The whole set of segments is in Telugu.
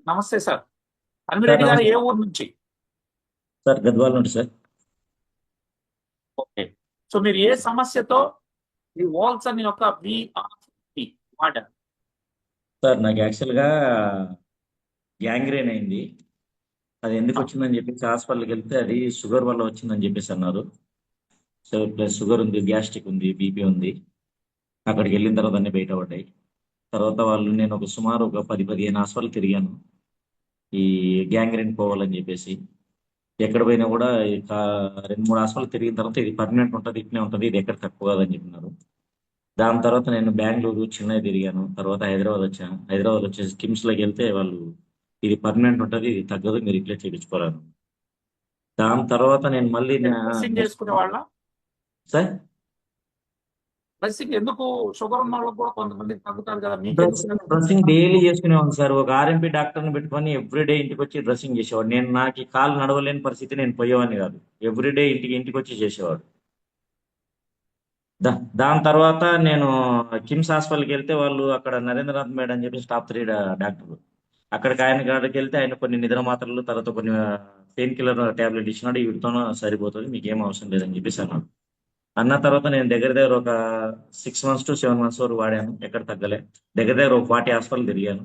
నమస్తే సార్. సార్ అన్మిరెడ్డి గారు నమస్తే. ఏ ఊరు నుంచి? సార్ గద్వాల నుండి సార్. ఓకే. సో మీరు ఏ సమస్యతో ఈ వాల్సన్ యొక్క విఆర్‌టి వాడారు? సార్ నాకు యాక్చువల్గా గ్యాంగ్రీన్ అయింది. అది ఎందుకు ఆ! వచ్చిందని చెప్పేసి హాస్పిటల్కి వెళ్తే అది షుగర్ వల్ల వచ్చిందని చెప్పేసి అన్నారు. సో ప్లస్ షుగర్ ఉంది, గ్యాస్ట్రిక్ ఉంది, బీపీ ఉంది. అక్కడికి వెళ్ళిన తర్వాత అన్ని బయట పడ్డాయి. తర్వాత నేను ఒక సుమారు ఒక 10-15 హాస్పిటల్ తిరిగాను ఈ గ్యాంగ్రీన్ పోవాలని చెప్పేసి. ఎక్కడ పోయినా కూడా 2-3 హాస్పిటల్ తిరిగిన తర్వాత ఇది పర్మనెంట్ ఉంటుంది, ఇట్నే ఉంటుంది, ఇది ఎక్కడ తక్కువ కాదని చెప్పినారు. దాని తర్వాత నేను బెంగళూరు, చెన్నై తిరిగాను. తర్వాత హైదరాబాద్ వచ్చాను. హైదరాబాద్ వచ్చేసి కిమ్స్ లోకి వెళ్తే వాళ్ళు ఇది పర్మనెంట్ ఉంటుంది, ఇది తగ్గదు, మీరు ఇట్లే చేయించుకోరాను. దాని తర్వాత నేను మళ్ళీ మీరు డ్రెస్సింగ్ చేసుకునేవాళ్ళా? సార్ డ్రెస్సింగ్ ఎందుకు? షుగర్ ఉన్నోళ్ళకి కూడా కొంతమందికి తగ్గుతాది కదా! మీకెందుకు డ్రెస్సింగ్ తగ్గలేదు డ్రెస్సింగ్ అట్లా? డైలీ చేసుకునేవాడిని సార్. ఒక ఆర్ఎంపీ డాక్టర్ని పెట్టుకొని ఎవ్రీడే ఇంటికి వచ్చి డ్రెస్సింగ్ చేసేవాడు. నాకు ఈ కాలు నడవలేని పరిస్థితి, నేను పోయేవాడిని కాదు. ఎవ్రీడే ఇంటికి వచ్చి చేసేవాడు. దాని తర్వాత నేను కిమ్స్ హాస్పిటల్కి వెళ్తే వాళ్ళు అక్కడ నరేంద్రనాథ్ మేడం అని చెప్పి టాప్ 3 డాక్టర్. అక్కడికి ఆయన కాడికి వెళ్తే ఆయన కొన్ని నిద్ర మాత్రలు, తర్వాత కొన్ని పెయిన్ కిల్లర్ టాబ్లెట్ ఇచ్చినాడు. వీటితోనే సరిపోతుంది, మీకు ఏం అవసరం లేదని చెప్పేసి అన్నాడు. అన్న తర్వాత నేను దగ్గర దగ్గర ఒక 6 మంత్స్ టు 7 మంత్స్ వరకు వాడాను, ఎక్కడ తగ్గలే. దగ్గర దగ్గర ఒక 40 హాస్పిటల్ తిరిగాను.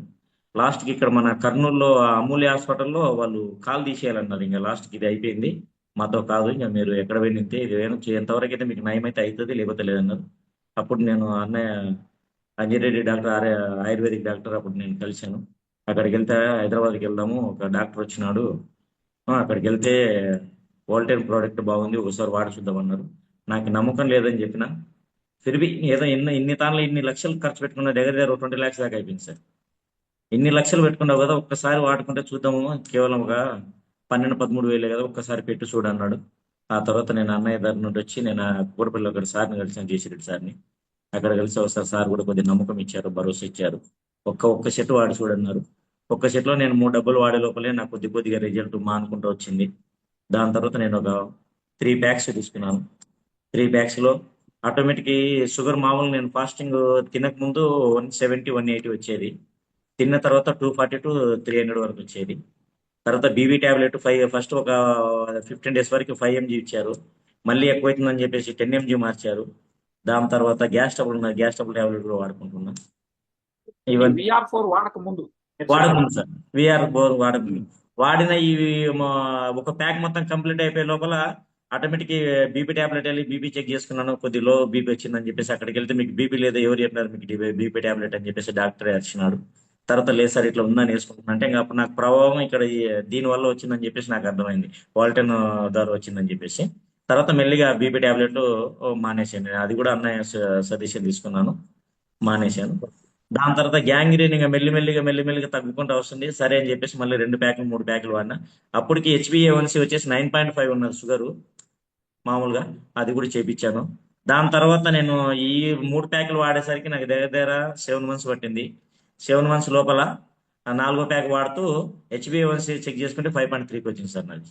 లాస్ట్కి ఇక్కడ మన కర్నూలులో ఆ అమూల్య హాస్పిటల్లో వాళ్ళు కాల్ తీసేయాలన్నారు. ఇంకా లాస్ట్కి ఇది అయిపోయింది, మాతో కాదు, ఇంకా మీరు ఎక్కడ వెళ్ళితే ఇది ఎంతవరకు అయితే మీకు నయం అయితే అవుతుంది, లేకపోతే లేదన్నారు. అప్పుడు నేను అన్నయ్య అంజిరెడ్డి డాక్టర్ ఆయుర్వేదిక్ డాక్టర్ అప్పుడు నేను కలిశాను. అక్కడికి వెళ్తే హైదరాబాద్కి వెళ్దాము, ఒక డాక్టర్ వచ్చినాడు, అక్కడికి వెళ్తే వోల్టేర్ ప్రోడక్ట్ బాగుంది, ఒకసారి వాడి చూద్దామన్నారు. నాకు నమ్మకం లేదని చెప్పిన. ఫిర్బి ఏదో ఇన్ని తాన్లు ఇన్ని లక్షలు ఖర్చు పెట్టుకున్న, దగ్గర దగ్గర 20 lakhs దాకా అయిపోయింది సార్. ఇన్ని లక్షలు పెట్టుకున్నావు కదా, ఒక్కసారి వాడుకుంటే చూద్దాము, కేవలం ఒక 12-13 వేలే కదా, ఒక్కసారి పెట్టి చూడన్నాడు. ఆ తర్వాత నేను అన్నయ్య దగ్గర నుండి వచ్చి నేను ఆ కూరపల్లి ఒకటి సార్ని కలిసాను, జేసిరెడ్డి సార్ని. అక్కడ కలిసి ఒకసారి సార్ కూడా కొద్దిగా నమ్మకం ఇచ్చారు, భరోసా ఇచ్చారు. ఒక్క సెట్ వాడి చూడన్నారు. ఒక్క సెట్లో నేను 3 డబ్బులు వాడే లోపలే నాకు కొద్ది కొద్దిగా రిజల్ట్ మానుకుంటూ వచ్చింది. దాని తర్వాత నేను ఒక 3 ప్యాక్స్ తీసుకున్నాను. 3 ప్యాక్స్లో ఆటోమేటిక్ షుగర్ మామూలు నేను ఫాస్టింగ్ తినక ముందు 170-180 వచ్చేది. తిన్న తర్వాత 240-300 వరకు వచ్చేది. తర్వాత బీబీ టాబ్లెట్ ఫస్ట్ ఒక 15 days వరకు 5 mg ఇచ్చారు. మళ్ళీ ఎక్కువైతుందని చెప్పేసి 10 mg మార్చారు. దాని తర్వాత గ్యాస్ ట్రబుల్ టాబ్లెట్ కూడా వాడుకుంటున్నా. ఈ ఇవన్నీ విఆర్-4 వాడక ముందు మీరు చెప్పండి. వాడకముందు సార్, విఆర్ బోర్ వాడకముందు వాడిన ఇవి ఒక ప్యాక్ మొత్తం కంప్లీట్ అయిపోయే లోపల ఆటోమేటిక్ బీపీ టాబ్లెట్ వెళ్ళి బీపీ చెక్ చేసుకున్నాను. కొద్ది లో బీపీ వచ్చిందని చెప్పేసి అక్కడికి వెళ్తే మీకు బీపీ లేదు, ఎవరు చెప్పినారు మీకు బీపీ టాబ్లెట్ అని చెప్పేసి డాక్టర్ వచ్చినాడు. తర్వాత లేదు సార్ ఇట్లా ఉందని వేసుకుంటున్నా అంటే, ఇంకా అప్పుడు నాకు ప్రభావం ఇక్కడ దీని వల్ల వచ్చిందని చెప్పేసి నాకు అర్థమైంది, వాల్టెన్ ద్వారా వచ్చిందని చెప్పేసి. తర్వాత మెల్లిగా బీపీ టాబ్లెట్ మానేసాను. అది కూడా అన్నయ్య సజెషన్ తీసుకున్నాను, మానేశాను. దాని తర్వాత గ్యాంగ్రీన్ ఇంకా మెల్లిమెల్లిగా తగ్గుకుంటూ వస్తుంది. సరే అని చెప్పేసి మళ్ళీ 2 ప్యాకులు 3 ప్యాకులు వాడినా. అప్పటికి హెచ్బిఏవన్సీ వచ్చేసి 9.5 ఉన్నది షుగరు మామూలుగా. అది కూడా చేపించాను. దాని తర్వాత నేను ఈ 3 ప్యాకులు వాడేసరికి నాకు దగ్గర దగ్గర 7 months పట్టింది. 7 months లోపల ఆ 4వ ప్యాక్ వాడుతూ హెచ్బిఏవన్సీ చెక్ చేసుకుంటే 5.3కి వచ్చింది సార్ నాది.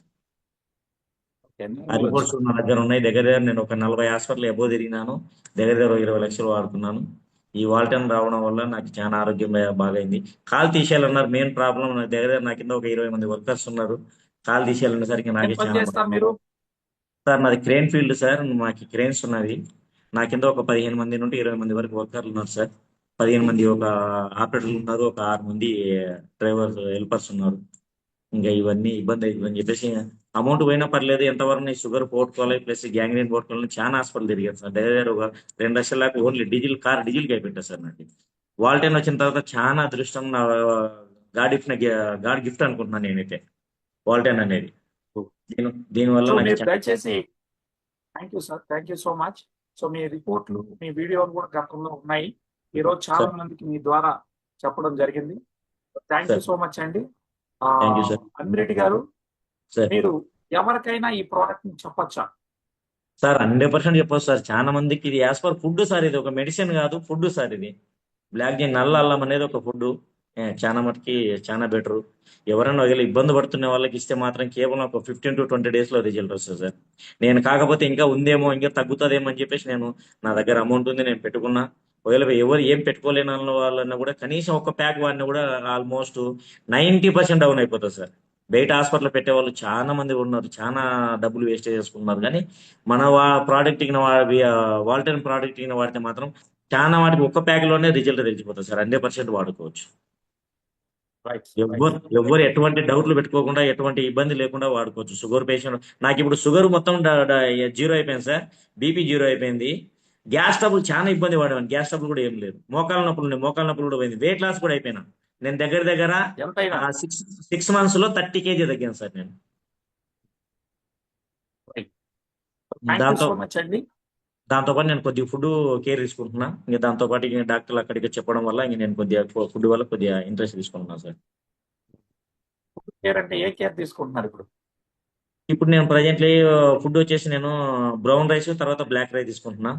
ఓకే. ఆ రిపోర్ట్స్ నా దగ్గర ఉన్నాయి. దగ్గర దగ్గర నేను ఒక 40 హాస్పిటల్ ఎబో తిరిగినాను. దగ్గర దగ్గర 20 లక్షలు వాడుతున్నాను. ఈ వాల్టన్ రావడం వల్ల నాకు చాలా ఆరోగ్యం బాగైంది. కాలు తీసేయాలన్నారు, మెయిన్ ప్రాబ్లం నాకు. దగ్గర దగ్గర నా కింద ఒక 20 మంది వర్కర్స్ ఉన్నారు. కాలు తీసేయాలనేసరికి ఏం నాకే పని చాలా చేస్తారు మీరు? సార్ నాది క్రేన్ ఫీల్డ్ సార్, మాకు క్రేన్స్ ఉన్నది. నా కింద ఒక 15 మంది నుండి 20 మంది వరకు వర్కర్లు ఉన్నారు సార్. 15 మంది ఒక ఆపరేటర్లు ఉన్నారు, ఒక 6 మంది డ్రైవర్స్ హెల్పర్స్ ఉన్నారు. ఇంకా ఇవన్నీ ఇబ్బంది అవుతుందని చెప్పేసి అమౌంట్ పోయినా పర్లేదు, ఎంతవరకు షుగర్ పోగొట్టుకోవాలి ప్లస్ గ్యాంగ్రీన్ పోగొట్టుకోవాలని చాలా హాస్పిటల్ తిరిగాను సార్. దగ్గర దగ్గర ఒక 2 లక్షల దాకా ఓన్లీ డీజిల్కి అయిపోయింది సార్ నాకు. వాల్టైన్ వచ్చిన తర్వాత చాలా అదృష్టం, నా గాడ్ గిఫ్ట్ అనుకుంటున్నాను నేనైతే వాల్టైన్ అనేది. దీనివల్ల సో నాకు మీరు దయచేసి thank you sir. Thank you so much. So మీ రిపోర్ట్లు, మీ వీడియోలు కూడా గతంలో ఉన్నాయి. ఈరోజు చాలా సార్. మందికి మీ ద్వారా చెప్పడం జరిగింది. Thank you sir so much అండి. Thank you sir. అన్మిరెడ్డి గారు, సార్ మీరు ఎవరికైనా ఈ ప్రోడక్ట్ ని చెప్పొచ్చా? సార్ 100% చెప్పొచ్చు సార్. చాలా మందికి ఇది యాజ్ పర్ ఫుడ్ సార్, ఇది ఒక మెడిసిన్ కాదు, ఫుడ్ సార్ ఇది. బ్లాక్ జీ నల్ల అల్లం అనేది ఒక ఫుడ్. చాలా మటుకి చాలా బెటర్. ఎవరైనా ఒకవేళ ఇబ్బంది పడుతున్న వాళ్ళకి ఇస్తే మాత్రం కేవలం ఒక 15 to 20 days లో రిజల్ట్ వస్తుంది సార్. నేను కాకపోతే ఇంకా ఉందేమో, ఇంకా తగ్గుతుందేమో అని చెప్పేసి నేను, నా దగ్గర అమౌంట్ ఉంది, నేను పెట్టుకున్నా. ఒకవేళ ఎవరు ఏం పెట్టుకోలేని వాళ్ళన్నా కూడా కనీసం ఒక ప్యాక్ వాడినా కూడా ఆల్మోస్ట్ 90% డౌన్ అయిపోతుంది సార్. బయట హాస్పిటల్ పెట్టే వాళ్ళు చాలా మంది ఉన్నారు, చాలా డబ్బులు వేస్ట్ చేసుకున్నారు. కానీ మన ప్రోడక్ట్ వాల్టర్న్ ప్రోడక్ట్ వాడితే మాత్రం చాలా వాటికి ఒక్క ప్యాక్ లోనే రిజల్ట్ తెలిసిపోతుంది సార్. 100% వాడుకోవచ్చు. రైట్ ఎవ్వరు ఎటువంటి డౌట్లు పెట్టుకోకుండా, ఎటువంటి ఇబ్బంది లేకుండా వాడుకోవచ్చు. షుగర్ పేషెంట్ నాకు ఇప్పుడు షుగర్ మొత్తం జీరో అయిపోయింది సార్. బీపీ జీరో అయిపోయింది. గ్యాస్ ట్రబుల్ చాలా ఇబ్బంది పడేవాడిని. గ్యాస్ ట్రబుల్ కూడా ఏం లేదు. మోకాల నొప్పులు ఉన్నాయి, మోకాల నొప్పులు కూడా పోయింది. వెయిట్ లాస్ కూడా అయిపోయినా. నేను దగ్గర దగ్గర ఎంతైనా 6 months లో 30 kg తగ్గాను సార్ నేను. థ్యాంక్ యూ దాంతో సో మచ్ అండి. దాంతోపాటు నేను కొద్దిగా ఫుడ్ కేర్ తీసుకుంటున్నా. ఇంకా దాంతోపాటు ఇంకా డాక్టర్లు అక్కడికి చెప్పడం వల్ల ఇంక నేను కొద్దిగా ఫుడ్ వల్ల కొద్దిగా ఇంట్రెస్ట్ తీసుకుంటున్నాను సార్. కేర్ అంటే ఏ కేర్ తీసుకుంటున్నారు ఇప్పుడు? ఇప్పుడు నేను ప్రజెంట్లీ ఫుడ్ వచ్చేసి నేను బ్రౌన్ రైస్ తర్వాత బ్లాక్ రైస్ తీసుకుంటున్నా.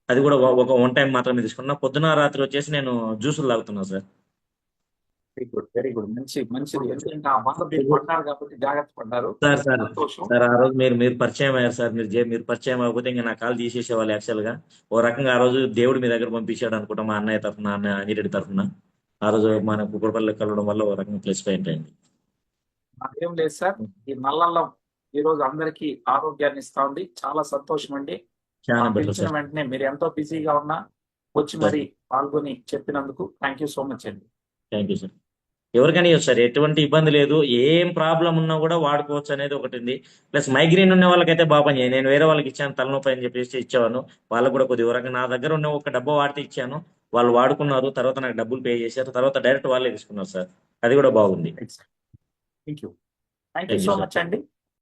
అది కూడా ఒక 1 time మాత్రమే తీసుకుంటున్నా. పొద్దున రాత్రి వచ్చేసి నేను జ్యూసులు తాగుతున్నా sir. Very good, very good. మంచిది. ఎందుకంటే ఆ మందు మీరు పడ్డారు కాబట్టి జాగ్రత్త పడ్డారు. సార్ సార్ సంతోషం. సార్ ఆ రోజు మీరు పరిచయం అయ్యారు సార్. మీరు పరిచయం అవ్వకపోతే ఇంకా నా కాల్ తీసేసేవాళ్ళు యాక్చువల్గా. ఓ రకంగా ఆ రోజు దేవుడు మీ దగ్గర పంపించాడు అనుకుంటా, మా అన్నయ్య తరఫున, అనిరెడ్డి తరఫున. ఆ రోజు మన కుక్కడపల్లి కలవడం వల్ల ఓ రకంగా ప్లస్ పాయింట్ అయింది. అదేం లేదు సార్, ఈ నల్లల్లం ఈ రోజు అందరికీ ఆరోగ్యాన్ని ఇస్తా ఉంది. చాలా సంతోషం అండి. చాలా మాకు బెటర్ పిలిచిన సార్. వెంటనే మీరు ఎంతో బిజీగా ఉన్నా వచ్చి మరి పాల్గొని చెప్పినందుకు థ్యాంక్ యూ సో మచ్ అండి. Thank you sir. ఎవరికైనా ఇవ్వచ్చు సార్, ఎటువంటి ఇబ్బంది లేదు. ఏం ప్రాబ్లం ఉన్నా కూడా వాడుకోవచ్చు అనేది ఒకటి ఉంది. ప్లస్ మైగ్రేన్ ఉన్న వాళ్ళకైతే బాగా పని చేయండి. నేను వేరే వాళ్ళకి ఇచ్చాను తలనొప్పి అని చెప్పేసి ఇచ్చాను. వాళ్ళకు కూడా కొద్దిగా రకంగా నా దగ్గర ఉన్న ఒక డబ్బా వాడితే ఇచ్చాను. వాళ్ళు వాడుకున్నారు, తర్వాత నాకు డబ్బులు పే చేశారు, తర్వాత డైరెక్ట్ వాళ్ళే తీసుకున్నారు సార్. అది కూడా బాగుంది. Thank you Thank you, so sir. Much అండి.